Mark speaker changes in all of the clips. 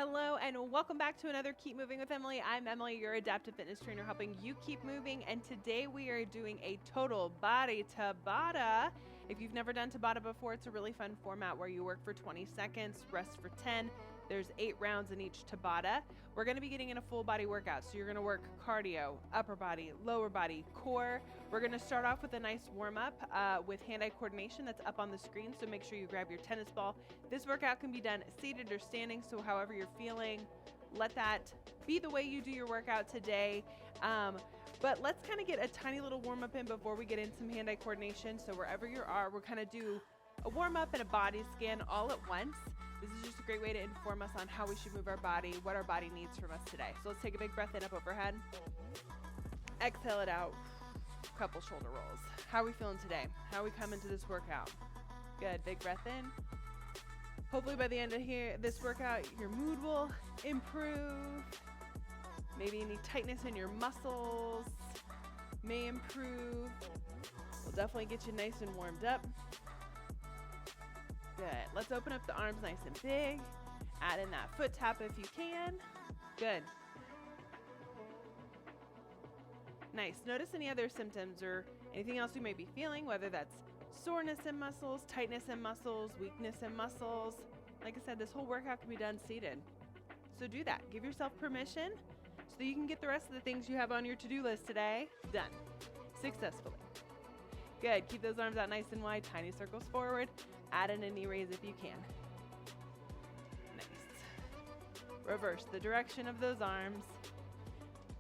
Speaker 1: Hello and welcome back to another Keep Moving with Emily. I'm Emily, your adaptive fitness trainer, helping you keep moving. And today we are doing a total body Tabata. If you've never done Tabata before, it's a really fun format where you work for 20 seconds, rest for 10. There's 8 rounds in each Tabata. We're going to be getting in a full body workout. So you're going to work cardio, upper body, lower body, core. We're going to start off with a nice warm up with hand-eye coordination that's up on the screen. So make sure you grab your tennis ball. This workout can be done seated or standing. So however you're feeling, let that be the way you do your workout today. But let's kind of get a tiny little warm up in before we get in some hand-eye coordination. So wherever you are, we're kind of do a warm up and a body scan all at once. This is just a great way to inform us on how we should move our body, what our body needs from us today. So let's take a big breath in, up overhead. Exhale it out. Couple shoulder rolls. How are we feeling today? How are we coming to this workout? Good, big breath in. Hopefully by the end of this workout, your mood will improve. Maybe any tightness in your muscles may improve. We'll definitely get you nice and warmed up. Good. Let's open up the arms nice and big. Add in that foot tap if you can. Good. Nice. Notice any other symptoms or anything else you may be feeling, whether that's soreness in muscles, tightness in muscles, weakness in muscles. Like I said, this whole workout can be done seated. So do that. Give yourself permission so that you can get the rest of the things you have on your to-do list today done successfully. Good. Keep those arms out nice and wide. Tiny circles forward. Add in a knee raise if you can. Nice. Reverse the direction of those arms.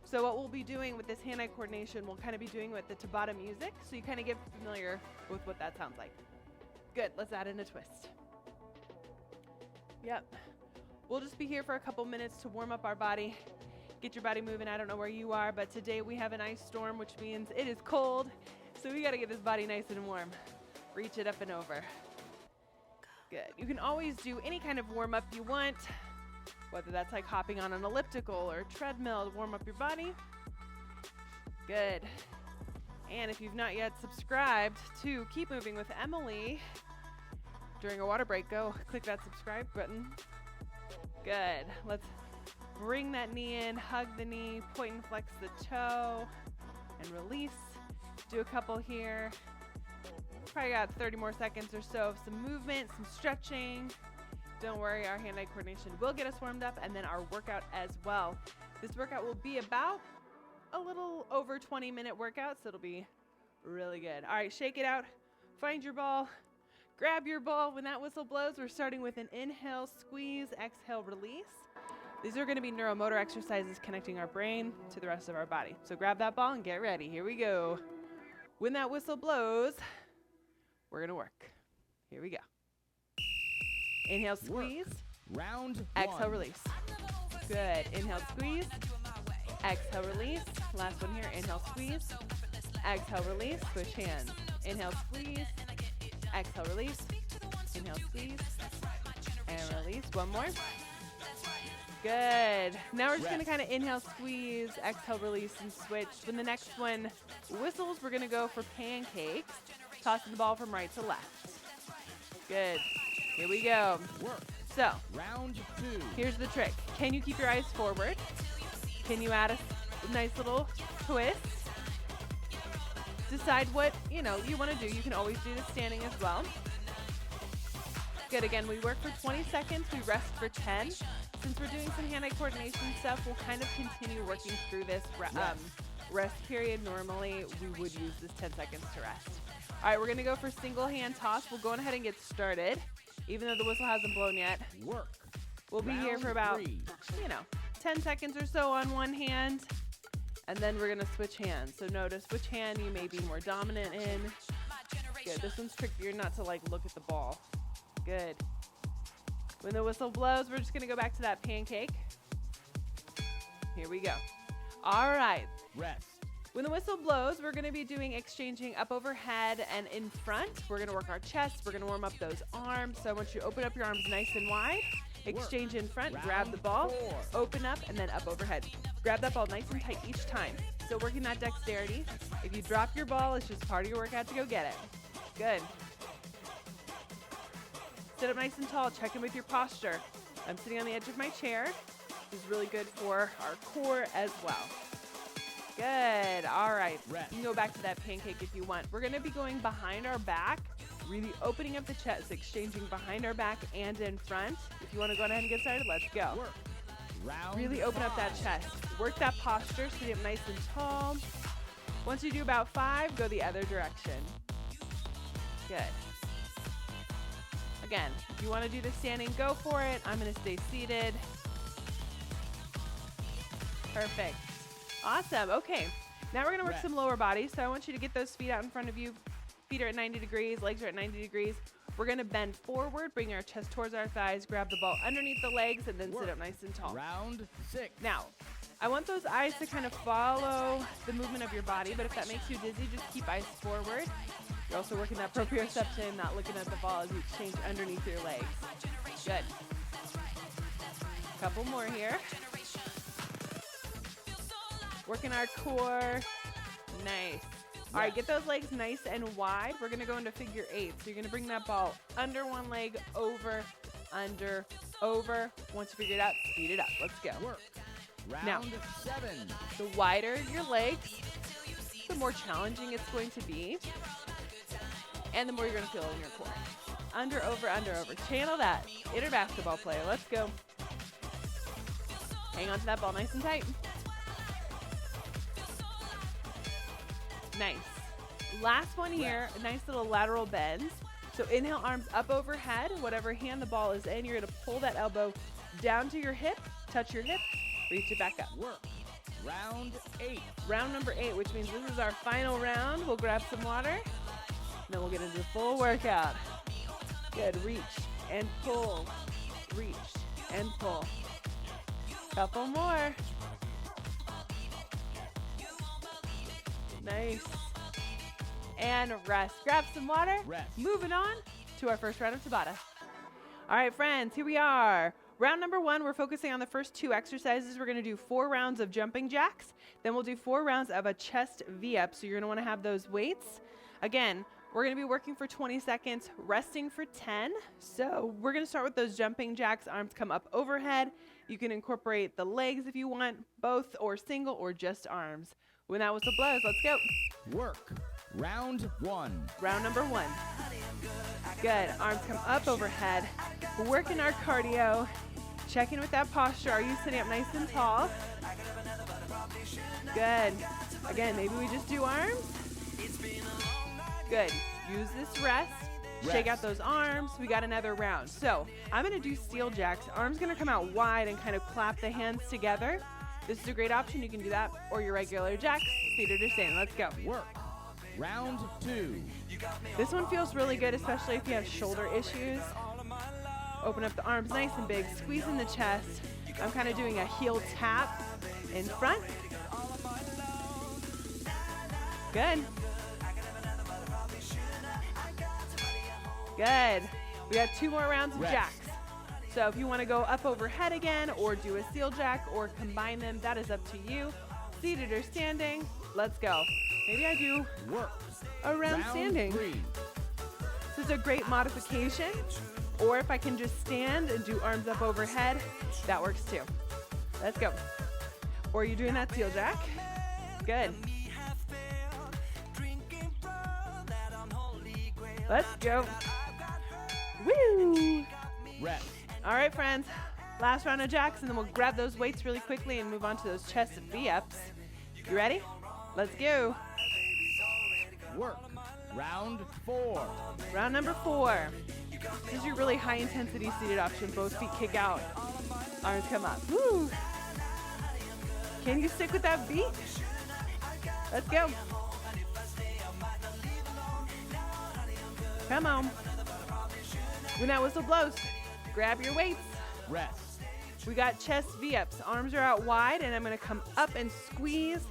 Speaker 1: So what we'll be doing with this hand-eye coordination, we'll kind of be doing with the Tabata music, so you kind of get familiar with what that sounds like. Good. Let's add in a twist. Yep. We'll just be here for a couple minutes to warm up our body, get your body moving. I don't know where you are, but today we have an ice storm, which means it is cold. So we got to get this body nice and warm. Reach it up and over. Good. You can always do any kind of warm up you want, whether that's like hopping on an elliptical or a treadmill to warm up your body. Good. And if you've not yet subscribed to Keep Moving with Emily, during a water break, go click that subscribe button. Good. Let's bring that knee in, hug the knee, point and flex the toe, and release. Do a couple here. Probably got 30 more seconds or so of some movement, some stretching. Don't worry, our hand-eye coordination will get us warmed up, and then our workout as well. This workout will be about a little over 20-minute workout, so it'll be really good. All right, shake it out. Find your ball. Grab your ball. When that whistle blows, we're starting with an inhale, squeeze, exhale, release. These are going to be neuromotor exercises connecting our brain to the rest of our body. So grab that ball and get ready. Here we go. When that whistle blows, we're going to work. Here we go. Inhale, squeeze.
Speaker 2: Round 1.
Speaker 1: Exhale, release. Good. Inhale, squeeze. Exhale, release. Last one here. Inhale, squeeze. Exhale, release. Switch hands. Inhale, squeeze. Exhale, release. Inhale, squeeze. And release. One more. Good. Now we're just going to kind of inhale, squeeze, exhale, release, and switch. When the next one whistles, we're going to go for pancakes, tossing the ball from right to left. Good. Here we go.
Speaker 2: Work.
Speaker 1: So,
Speaker 2: Round 2.
Speaker 1: here's the trick. Can you keep your eyes forward? Can you add a nice little twist? Decide what, you want to do. You can always do this standing as well. Good. Again, we work for 20 seconds. We rest for 10. Since we're doing some hand-eye coordination stuff, we'll kind of continue working through this rest period. Normally, we would use this 10 seconds to rest. All right, we're going to go for single hand toss. We'll go on ahead and get started, even though the whistle hasn't blown yet.
Speaker 2: Work.
Speaker 1: We'll be here for about, 10 seconds or so on one hand, and then we're going to switch hands. So notice which hand you may be more dominant in. Good. This one's trickier not to, look at the ball. Good. When the whistle blows, we're just going to go back to that pancake. Here we go. All right.
Speaker 2: Rest.
Speaker 1: When the whistle blows, we're going to be doing exchanging up overhead and in front. We're going to work our chest. We're going to warm up those arms. So I want you to open up your arms nice and wide. Exchange in front. Grab the ball.
Speaker 2: 4.
Speaker 1: Open up and then up overhead. Grab that ball nice and tight each time. So working that dexterity. If you drop your ball, it's just part of your workout to go get it. Good. Sit up nice and tall. Check in with your posture. I'm sitting on the edge of my chair. This is really good for our core as well. Good. All right.
Speaker 2: Rest.
Speaker 1: You can go back to that pancake if you want. We're going to be going behind our back, really opening up the chest, exchanging behind our back and in front. If you want to go ahead and get started, let's go.
Speaker 2: Work. Round
Speaker 1: Really open up that
Speaker 2: 5.
Speaker 1: chest. Work that posture, sit up nice and tall. Once you do about 5, go the other direction. Good. Again, if you want to do the standing, go for it. I'm going to stay seated. Perfect. Awesome. Okay. Now we're going to work some lower body. So I want you to get those feet out in front of you. Feet are at 90 degrees, legs are at 90 degrees. We're going to bend forward, bring our chest towards our thighs, grab the ball underneath the legs, and then sit up nice and tall.
Speaker 2: Round 6.
Speaker 1: Now, I want those eyes to kind of follow the movement of your body, but if that makes you dizzy, just keep eyes forward. You're also working that proprioception, not looking at the ball as you exchange underneath your legs. Good. Couple more here. Working our core. Nice. All right, get those legs nice and wide. We're going to go into figure 8. So you're going to bring that ball under one leg, over, under, over. Once you figure it out, speed it up. Let's go.
Speaker 2: Work. Round
Speaker 1: Now,
Speaker 2: 7.
Speaker 1: the wider your legs, the more challenging it's going to be. And the more you're going to feel in your core. Under, over, under, over. Channel that. Inner basketball player. Let's go. Hang on to that ball nice and tight. Nice. Last one here, a nice little lateral bend. So inhale, arms up overhead. Whatever hand the ball is in, you're going to pull that elbow down to your hip, touch your hip, reach it back up.
Speaker 2: Work. Round 8.
Speaker 1: Round number 8, which means this is our final round. We'll grab some water, and then we'll get into the full workout. Good. Reach and pull. Reach and pull. Couple more. Nice. And rest. Grab some water.
Speaker 2: Rest.
Speaker 1: Moving on to our first round of Tabata. All right, friends, here we are. Round number 1, we're focusing on the first 2 exercises. We're going to do 4 rounds of jumping jacks. Then we'll do 4 rounds of a chest V-up. So you're going to want to have those weights. Again, we're going to be working for 20 seconds, resting for 10. So we're going to start with those jumping jacks. Arms come up overhead. You can incorporate the legs if you want, both or single or just arms. When that whistle blows, let's go.
Speaker 2: Work. Round 1.
Speaker 1: Round number 1. Good. Arms come up overhead. Working our cardio. Checking with that posture. Are you sitting up nice and tall? Good. Again, maybe we just do arms. Good. Use this rest. Shake out those arms. We got another round. So I'm going to do steel jacks. Arms going to come out wide and kind of clap the hands together. This is a great option. You can do that or your regular jacks, seated or standing. Let's go.
Speaker 2: Work. Round 2.
Speaker 1: This one feels really good, especially if you have shoulder issues. Open up the arms nice and big, squeeze in the chest. I'm kind of doing a heel tap in front. Good. Good. We got 2 more rounds of jacks. So if you want to go up overhead again or do a steel jack or combine them, that is up to you. Seated or standing, let's go. Maybe I do
Speaker 2: Work.
Speaker 1: a round standing.
Speaker 2: 3.
Speaker 1: This is a great modification. Or if I can just stand and do arms up overhead, that works too. Let's go. Or you're doing that steel jack. Good. Let's go. Woo!
Speaker 2: Rest.
Speaker 1: All right, friends. Last round of jacks, and then we'll grab those weights really quickly and move on to those chest V-ups. You ready? Let's go.
Speaker 2: Work. Round 4.
Speaker 1: Round number 4. This is your really high intensity seated option. Both feet kick out. Arms come up. Woo! Can you stick with that beat? Let's go. Come on. When that whistle blows, grab your weights.
Speaker 2: Rest.
Speaker 1: We got chest V-ups. Arms are out wide, and I'm going to come up and squeeze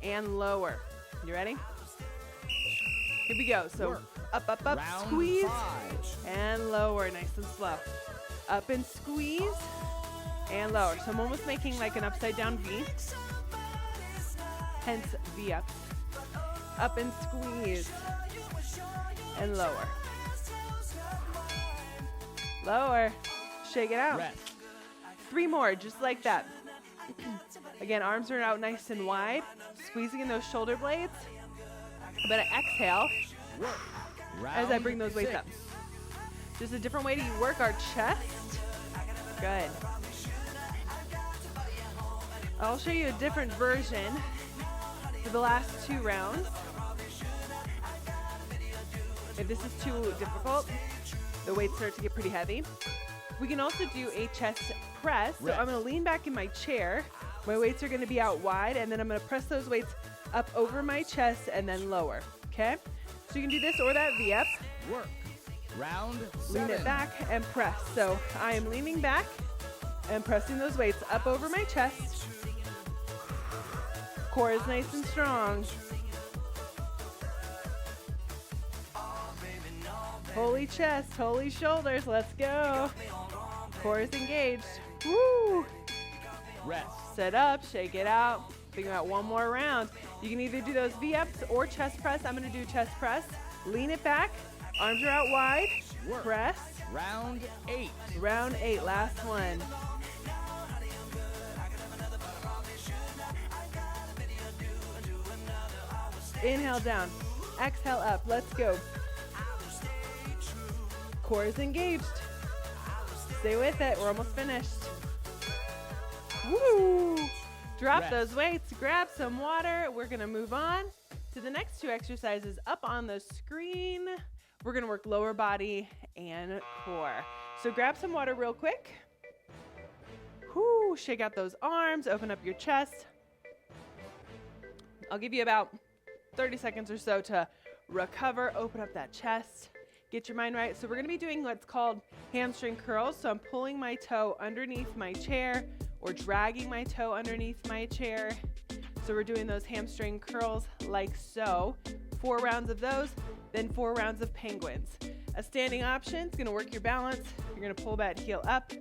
Speaker 1: and lower. You ready? Here we go. So
Speaker 2: Work.
Speaker 1: up,
Speaker 2: Round
Speaker 1: squeeze,
Speaker 2: 5.
Speaker 1: and lower, nice and slow. Up and squeeze, and lower. So I'm almost making like an upside down V. Hence V-ups. Up and squeeze, and lower. Lower. Shake it out.
Speaker 2: Rest.
Speaker 1: 3 more, just like that. Again, arms are out nice and wide, squeezing in those shoulder blades. I'm gonna exhale as I bring those weights up. Just a different way to work our chest. Good. I'll show you a different version for the last 2 rounds. If this is too difficult, the weights start to get pretty heavy. We can also do a chest press. So I'm gonna lean back in my chair. My weights are gonna be out wide, and then I'm gonna press those weights up over my chest and then lower, okay? So you can do this or that V-up.
Speaker 2: Work. Round 7.
Speaker 1: Lean it back and press. So I am leaning back and pressing those weights up over my chest. Core is nice and strong. Holy chest, holy shoulders, let's go. Core is engaged. Woo!
Speaker 2: Rest.
Speaker 1: Sit up, shake it out. Think about one more round. You can either do those V-ups or chest press. I'm gonna do chest press. Lean it back, arms are out wide.
Speaker 2: Work.
Speaker 1: Press.
Speaker 2: Round 8.
Speaker 1: Round 8, last one. Inhale down, exhale up, let's go. Core is engaged. Stay with it, we're almost finished. Woo! Drop
Speaker 2: Rest.
Speaker 1: those weights, grab some water. We're gonna move on to the next 2 exercises up on the screen. We're gonna work lower body and core. So grab some water real quick. Whoo, shake out those arms, open up your chest. I'll give you about 30 seconds or so to recover, open up that chest, get your mind right. So we're gonna be doing what's called hamstring curls. So I'm pulling my toe underneath my chair or dragging my toe underneath my chair. So we're doing those hamstring curls like so. 4 rounds of those, then 4 rounds of penguins. A standing option is gonna work your balance. You're gonna pull that heel up.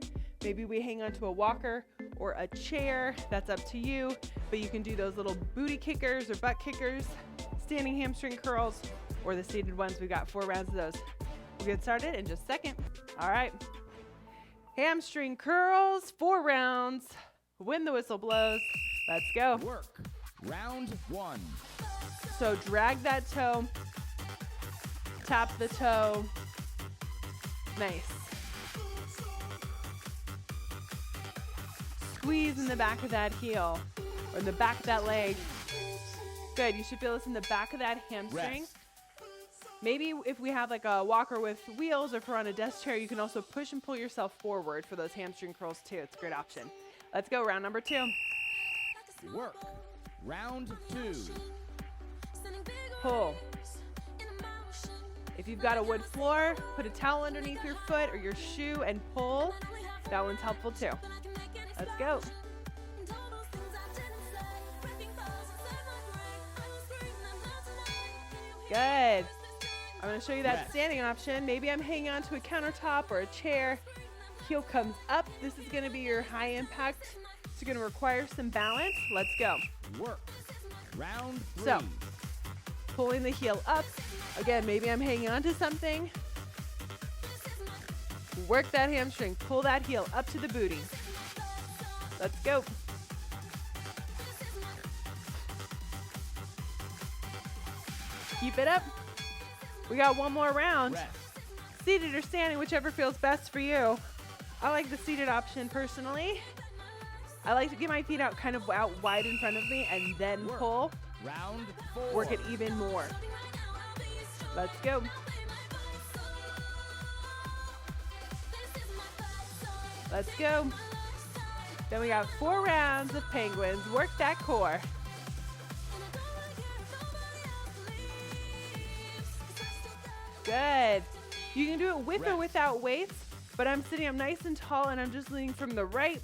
Speaker 1: Maybe we hang onto a walker or a chair, that's up to you. But you can do those little booty kickers or butt kickers, standing hamstring curls, or the seated ones. We've got 4 rounds of those. We'll get started in just a second. All right. Hamstring curls, 4 rounds. When the whistle blows, let's go.
Speaker 2: Work. Round 1.
Speaker 1: So drag that toe, tap the toe. Nice. Squeeze in the back of that heel or in the back of that leg. Good, you should feel this in the back of that hamstring.
Speaker 2: Rest.
Speaker 1: Maybe if we have like a walker with wheels or if we're on a desk chair, you can also push and pull yourself forward for those hamstring curls too. It's a great option. Let's go, round number 2.
Speaker 2: Work. Round 2.
Speaker 1: Pull. If you've got a wood floor, put a towel underneath your foot or your shoe and pull. That one's helpful too. Let's go. Good. I'm going to show you that standing option. Maybe I'm hanging onto a countertop or a chair. Heel comes up. This is going to be your high impact. So you're going to require some balance. Let's go.
Speaker 2: Work. Round 3.
Speaker 1: So, pulling the heel up. Again, maybe I'm hanging onto something. Work that hamstring. Pull that heel up to the booty. Let's go. Keep it up. We got 1 more round.
Speaker 2: Rest.
Speaker 1: Seated or standing, whichever feels best for you. I like the seated option personally. I like to get my feet out kind of out wide in front of me and then
Speaker 2: Work.
Speaker 1: pull.
Speaker 2: Round 4.
Speaker 1: Work it even more. Let's go. Let's go. Then we got 4 rounds of penguins. Work that core. Good. You can do it with or without weights, but I'm sitting up nice and tall and I'm just leaning from the right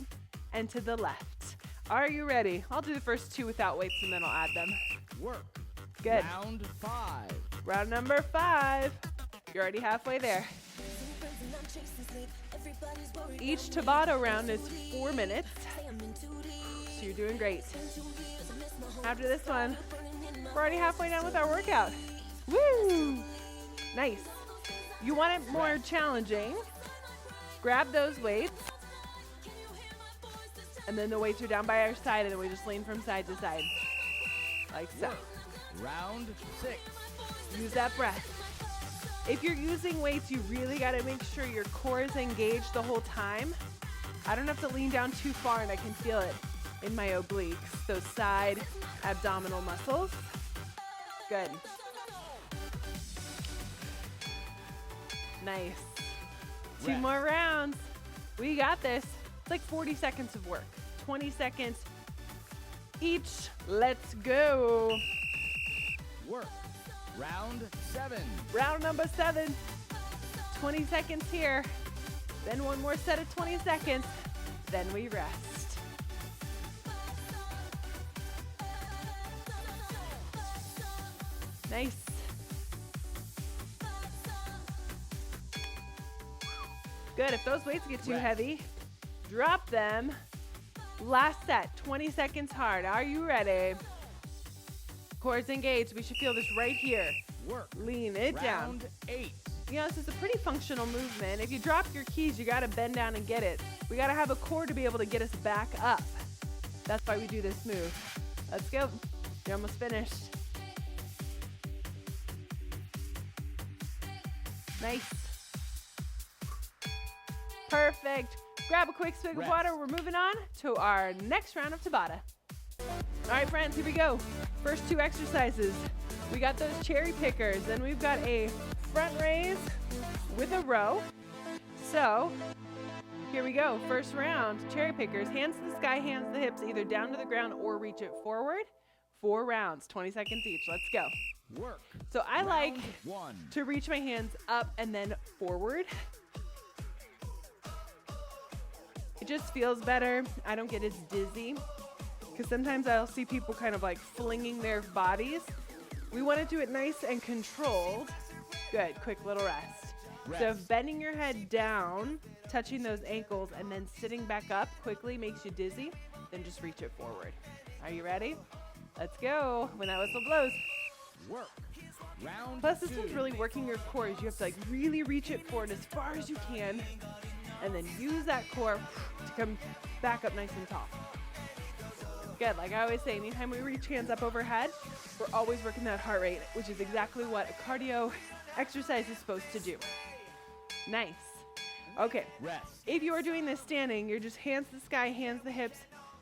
Speaker 1: and to the left. Are you ready? I'll do the first 2 without weights and then I'll add them.
Speaker 2: Work.
Speaker 1: Good.
Speaker 2: Round 5.
Speaker 1: Round number 5. You're already halfway there. Each Tabata round is 4 minutes. So you're doing great. After this one, we're already halfway done with our workout. Woo! Nice. You want it more challenging? Grab those weights. And then the weights are down by our side, and then we just lean from side to side. Like so.
Speaker 2: Work. Round 6.
Speaker 1: Use that breath. If you're using weights, you really got to make sure your core is engaged the whole time. I don't have to lean down too far, and I can feel it in my obliques, those side abdominal muscles. Good. Nice. 2
Speaker 2: Rest.
Speaker 1: more rounds. We got this. It's like 40 seconds of work. 20 seconds each. Let's go.
Speaker 2: Work. Round 7.
Speaker 1: Round number 7. 20 seconds here. Then one more set of 20 seconds. Then we rest. Nice. Good. If those weights get too
Speaker 2: Rest.
Speaker 1: heavy, drop them. Last set, 20 seconds hard. Are you ready? Core's engaged. We should feel this right here.
Speaker 2: Work.
Speaker 1: Lean it down.
Speaker 2: Round 8.
Speaker 1: You know, this is a pretty functional movement. If you drop your keys, you got to bend down and get it. We got to have a core to be able to get us back up. That's why we do this move. Let's go. You're almost finished. Nice. Perfect. Grab a quick swig of
Speaker 2: Rest.
Speaker 1: water. We're moving on to our next round of Tabata. All right, friends, here we go. First 2 exercises. We got those cherry pickers, and we've got a front raise with a row. So here we go. First round, cherry pickers. Hands to the sky, hands to the hips, either down to the ground or reach it forward. 4 rounds, 20 seconds each. Let's go.
Speaker 2: Work.
Speaker 1: So I like
Speaker 2: Round 1.
Speaker 1: to reach my hands up and then forward. It just feels better. I don't get as dizzy because sometimes I'll see people kind of like flinging their bodies. We want to do it nice and controlled. Good, quick little rest. So if bending your head down, touching those ankles, and then sitting back up quickly makes you dizzy, then just reach it forward. Are you ready? Let's go. When that whistle blows.
Speaker 2: Work. Round
Speaker 1: Plus, this
Speaker 2: 2.
Speaker 1: one's really working your core. You have to like really reach it forward as far as you can, and then use that core to come back up nice and tall. Good. Like I always say, anytime we reach hands up overhead, we're always working that heart rate, which is exactly what a cardio exercise is supposed to do. Nice. Okay.
Speaker 2: Rest.
Speaker 1: If you are doing this standing, you're just hands to the sky, hands to the hips,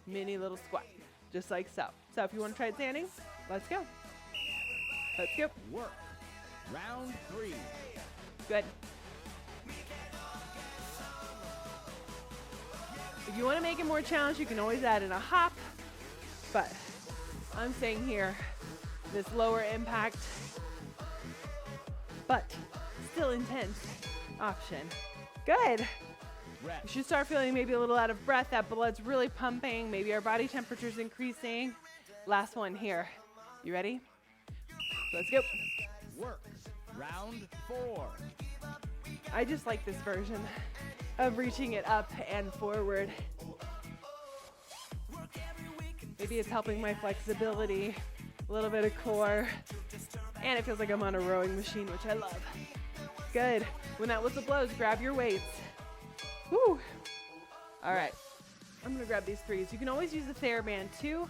Speaker 1: mini little squat, just like so. So if you want to try it standing, let's go. Let's go.
Speaker 2: Work. Round 3.
Speaker 1: Good. If you want to make it more challenging, you can always add in a hop, but I'm saying here, this lower impact, but still intense option. Good. You
Speaker 2: Rest.
Speaker 1: should start feeling maybe a little out of breath. That blood's really pumping. Maybe our body temperature's increasing. Last one here. You ready? Let's go.
Speaker 2: Work. Round 4.
Speaker 1: I just like this version of reaching it up and forward. Maybe it's helping my flexibility, a little bit of core, and it feels like I'm on a rowing machine, which I love. Good. When that whistle blows, grab your weights. Woo. All right. I'm going to grab these 3s. You can always use the TheraBand too.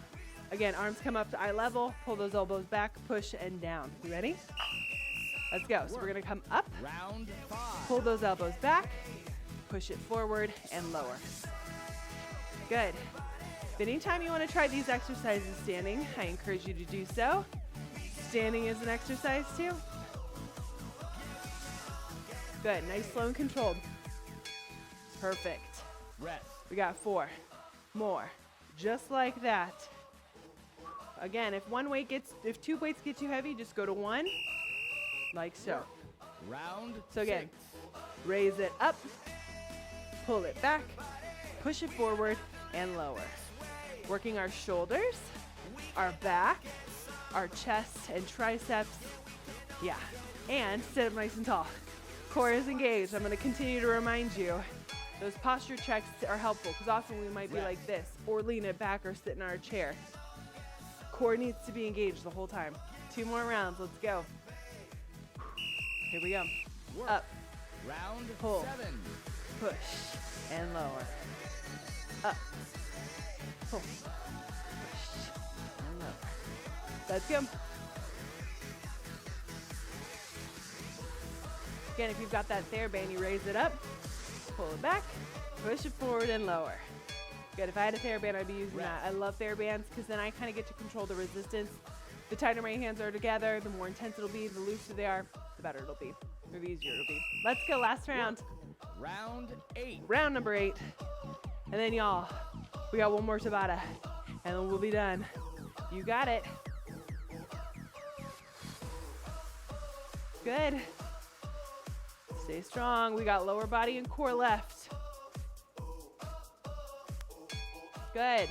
Speaker 1: Again, arms come up to eye level, pull those elbows back, push and down. You ready? Let's go. So we're going to come up,
Speaker 2: Round 5.
Speaker 1: pull those elbows back, push it forward and lower. Good. If anytime you want to try these exercises standing, I encourage you to do so. Standing is an exercise too. Good. Nice, slow and controlled. Perfect.
Speaker 2: Rest.
Speaker 1: We got 4 more. Just like that. Again, if 2 weights get too heavy, just go to 1, like so.
Speaker 2: Round
Speaker 1: So again,
Speaker 2: 6.
Speaker 1: raise it up, pull it back, push it forward, and lower. Working our shoulders, our back, our chest and triceps. Yeah, and sit up nice and tall. Core is engaged. I'm going to continue to remind you. Those posture checks are helpful because often we might be like this or lean it back or sit in our chair. Core needs to be engaged the whole time. 2 more rounds. Let's go. Here we go.
Speaker 2: Work.
Speaker 1: Up,
Speaker 2: Round
Speaker 1: Pull.
Speaker 2: 7.
Speaker 1: push, and lower. Up, pull. Push. And lower. Let's go. Again, if you've got that TheraBand, you raise it up, pull it back, push it forward and lower. Good. If I had a TheraBand, I'd be using that. I love TheraBands because then I kind of get to control the resistance. The tighter my hands are together, the more intense it'll be. The looser they are, the better it'll be. Or the easier it'll be. Let's go. Last round.
Speaker 2: Round 8.
Speaker 1: Round number 8. And then y'all, we got one more Tabata. And then we'll be done. You got it. Good. Stay strong. We got lower body and core left. Good.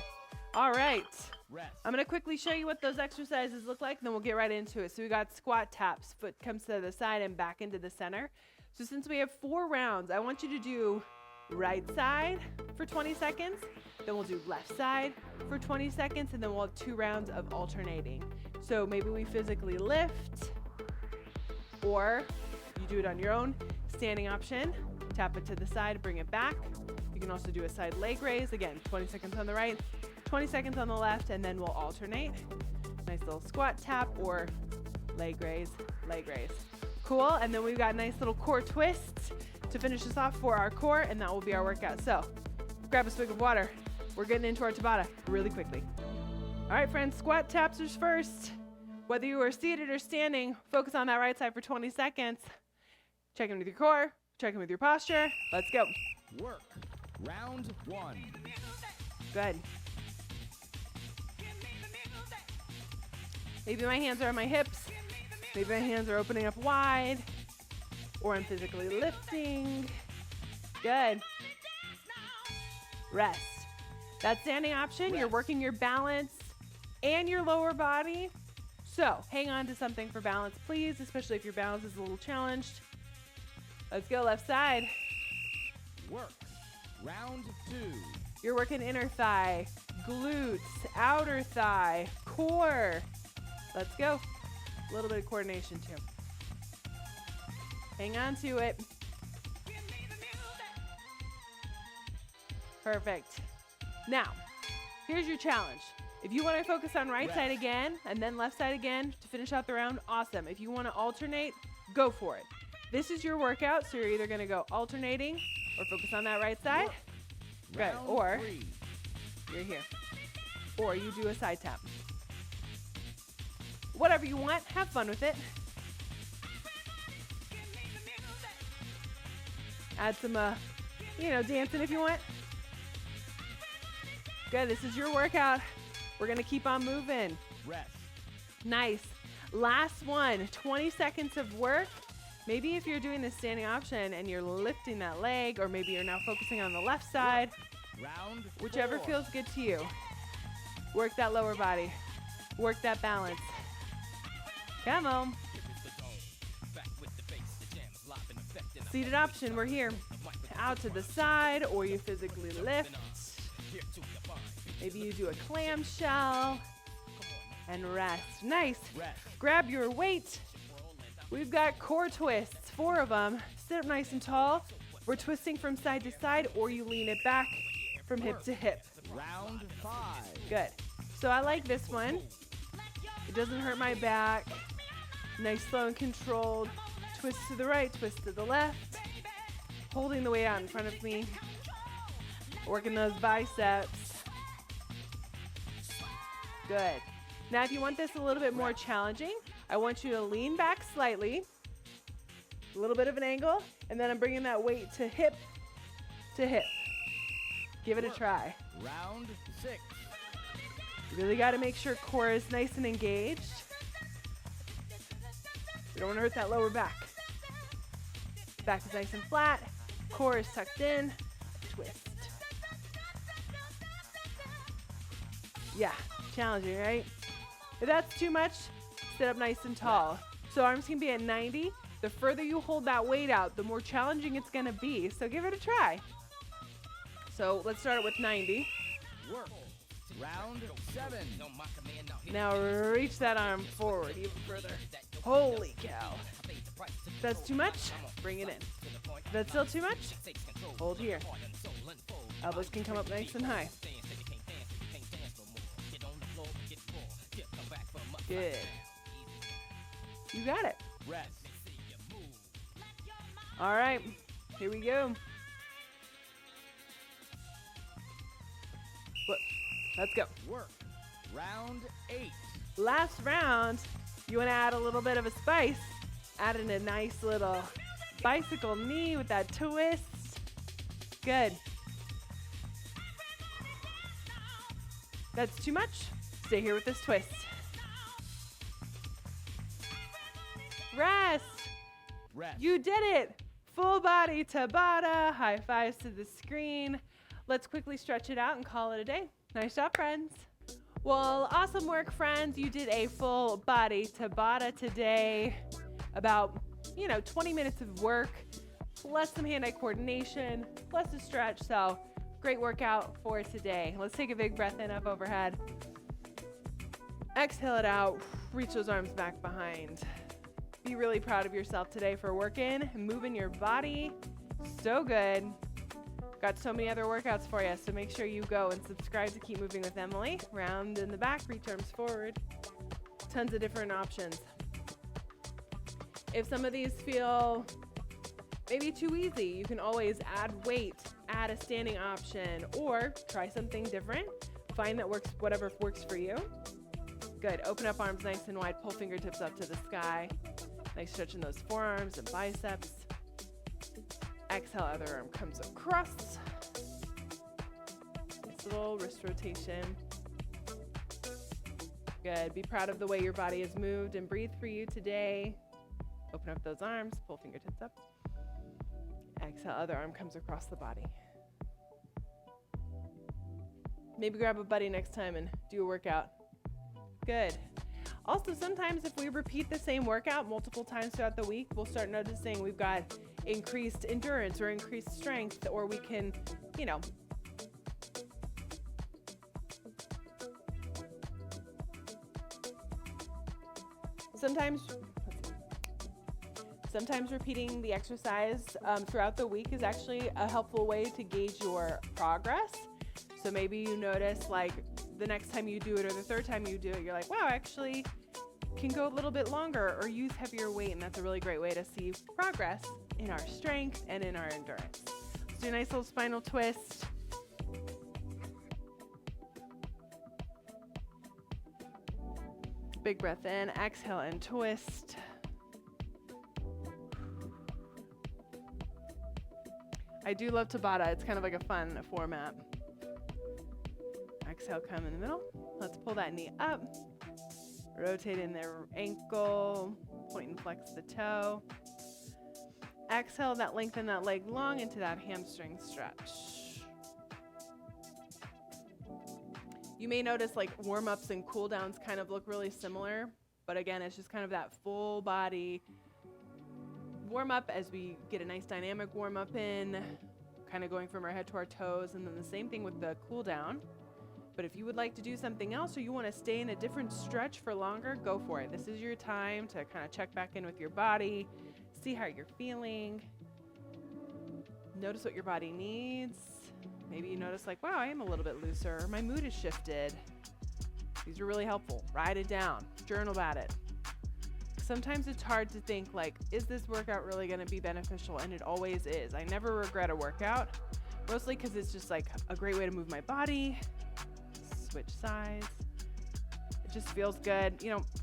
Speaker 1: All right.
Speaker 2: Rest.
Speaker 1: I'm going to quickly show you what those exercises look like, and then we'll get right into it. So we got squat taps. Foot comes to the side and back into the center. So since we have 4 rounds, I want you to do right side for 20 seconds. Then we'll do left side for 20 seconds, and then we'll have 2 rounds of alternating. So maybe we physically lift, or you do it on your own. Standing option, tap it to the side, bring it back. You can also do a side leg raise. Again, 20 seconds on the right, 20 seconds on the left, and then we'll alternate. Nice little squat tap or leg raise, leg raise. Cool, and then we've got nice little core twists to finish us off for our core, and that will be our workout. So grab a swig of water. We're getting into our Tabata really quickly. All right, friends, squat taps is first. Whether you are seated or standing, focus on that right side for 20 seconds. Check in with your core, check in with your posture. Let's go.
Speaker 2: Work. Round 1.
Speaker 1: Good. Maybe my hands are on my hips. Maybe my hands are opening up wide. Or I'm physically lifting. Good. Rest. That standing option, you're working your balance and your lower body. So hang on to something for balance, please, especially if your balance is a little challenged. Let's go left side.
Speaker 2: Work. Round 2.
Speaker 1: You're working inner thigh, glutes, outer thigh, core. Let's go. A little bit of coordination too. Hang on to it. Perfect. Now, here's your challenge. If you want to focus on right side again and then left side again to finish out the round, awesome. If you want to alternate, go for it. This is your workout, so you're either going to go alternating or focus on that right side. Good.
Speaker 2: Round
Speaker 1: Or
Speaker 2: 3.
Speaker 1: you're here. Or you do a side tap. Whatever you want, have fun with it. Add some, dancing if you want. Good, this is your workout. We're gonna keep on moving.
Speaker 2: Rest.
Speaker 1: Nice. Last one, 20 seconds of work. Maybe if you're doing the standing option and you're lifting that leg, or maybe you're now focusing on the left side,
Speaker 2: Round 4.
Speaker 1: whichever feels good to you. Work that lower body. Work that balance. Come on. Seated option, we're here. Out to the side, or you physically lift. Maybe you do a clamshell and rest. Nice.
Speaker 2: Rest.
Speaker 1: Grab your weight. We've got core twists, 4 of them. Sit up nice and tall. We're twisting from side to side, or you lean it back from hip to hip.
Speaker 2: Round 5.
Speaker 1: Good. So I like this one. It doesn't hurt my back. Nice, slow and controlled. Twist to the right, twist to the left. Holding the weight out in front of me. Working those biceps. Good. Now if you want this a little bit more challenging, I want you to lean back slightly. A little bit of an angle. And then I'm bringing that weight to hip to hip. Give it a try.
Speaker 2: Round 6.
Speaker 1: You really got to make sure core is nice and engaged. You don't want to hurt that lower back. Back is nice and flat. Core is tucked in. Twist. Yeah, challenging, right? If that's too much, sit up nice and tall. So arms can be at 90. The further you hold that weight out, the more challenging it's going to be. So give it a try. So let's start it with 90.
Speaker 2: Work. Round 7.
Speaker 1: Now reach that arm forward even further. Holy cow. If that's too much, bring it in. If that's still too much, hold here. Elbows can come up nice and high. Good. You got it.
Speaker 2: Rest.
Speaker 1: All right, here we go. Let's go.
Speaker 2: Work. Round 8.
Speaker 1: Last round, you want to add a little bit of a spice. Add in a nice little bicycle knee with that twist. Good. That's too much. Stay here with this twist. Rest.
Speaker 2: Rest.
Speaker 1: You did it. Full body Tabata. High fives to the screen. Let's quickly stretch it out and call it a day. Nice job, friends. Well, awesome work, friends. You did a full body Tabata today. About, 20 minutes of work, plus some hand-eye coordination, plus a stretch. So great workout for today. Let's take a big breath in up overhead. Exhale it out. Reach those arms back behind. Be really proud of yourself today for working and moving your body. So good. Got so many other workouts for you, so make sure you go and subscribe to Keep Moving with Emily. Round in the back, reach arms forward. Tons of different options. If some of these feel maybe too easy, you can always add weight, add a standing option, or try something different. Find that works, whatever works for you. Good. Open up arms nice and wide. Pull fingertips up to the sky. Nice stretch in those forearms and biceps. Exhale, other arm comes across. Nice little wrist rotation. Good. Be proud of the way your body has moved and breathe for you today. Open up those arms. Pull fingertips up. Exhale, other arm comes across the body. Maybe grab a buddy next time and do a workout. Good. Also, sometimes if we repeat the same workout multiple times throughout the week, we'll start noticing we've got increased endurance or increased strength, or we can, Sometimes repeating the exercise throughout the week is actually a helpful way to gauge your progress. So maybe you notice the next time you do it or the third time you do it, you're like, wow, I actually can go a little bit longer or use heavier weight. And that's a really great way to see progress in our strength and in our endurance. Let's do a nice little spinal twist. Big breath in, exhale and twist. I do love Tabata. It's kind of like a fun format. Exhale, come in the middle. Let's pull that knee up. Rotate in the ankle. Point and flex the toe. Exhale, that lengthen that leg long into that hamstring stretch. You may notice warm-ups and cool-downs kind of look really similar, but again, it's just kind of that full body warm-up as we get a nice dynamic warm-up in, kind of going from our head to our toes, and then the same thing with the cool-down. But if you would like to do something else or you want to stay in a different stretch for longer, go for it. This is your time to kind of check back in with your body, see how you're feeling. Notice what your body needs. Maybe you notice wow, I am a little bit looser, or my mood has shifted. These are really helpful. Write it down, journal about it. Sometimes it's hard to think is this workout really going to be beneficial? And it always is. I never regret a workout, mostly because it's just a great way to move my body. Switch sides. It just feels good.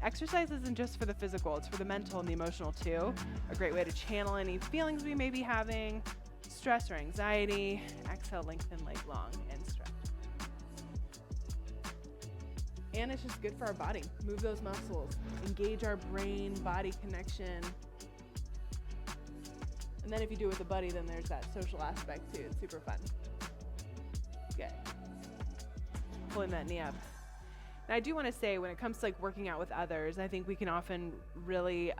Speaker 1: Exercise isn't just for the physical, it's for the mental and the emotional too. A great way to channel any feelings we may be having, stress or anxiety. Exhale, lengthen leg long and stretch. And it's just good for our body. Move those muscles, engage our brain-body connection. And then if you do it with a buddy, then there's that social aspect too. It's super fun. Good. Pulling that knee up. And I do want to say, when it comes to working out with others, I think we can often really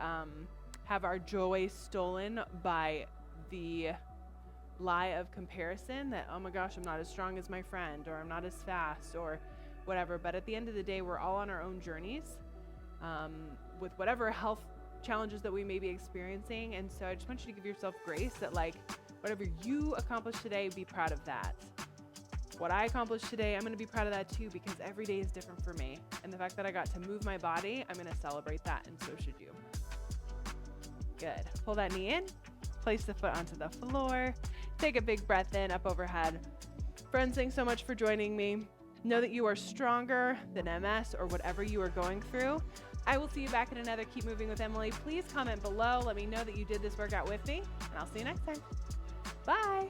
Speaker 1: have our joy stolen by the lie of comparison that, oh my gosh, I'm not as strong as my friend, or I'm not as fast, or whatever. But at the end of the day, we're all on our own journeys with whatever health challenges that we may be experiencing. And so I just want you to give yourself grace that whatever you accomplish today, be proud of that. what I accomplished today, I'm gonna be proud of that too, because every day is different for me. And the fact that I got to move my body, I'm gonna celebrate that, and so should you. Good. Pull that knee in, place the foot onto the floor, take a big breath in, up overhead. Friends, thanks so much for joining me. Know that you are stronger than MS or whatever you are going through. I will see you back in another Keep Moving with Emily. Please comment below. Let me know that you did this workout with me, and I'll see you next time. Bye.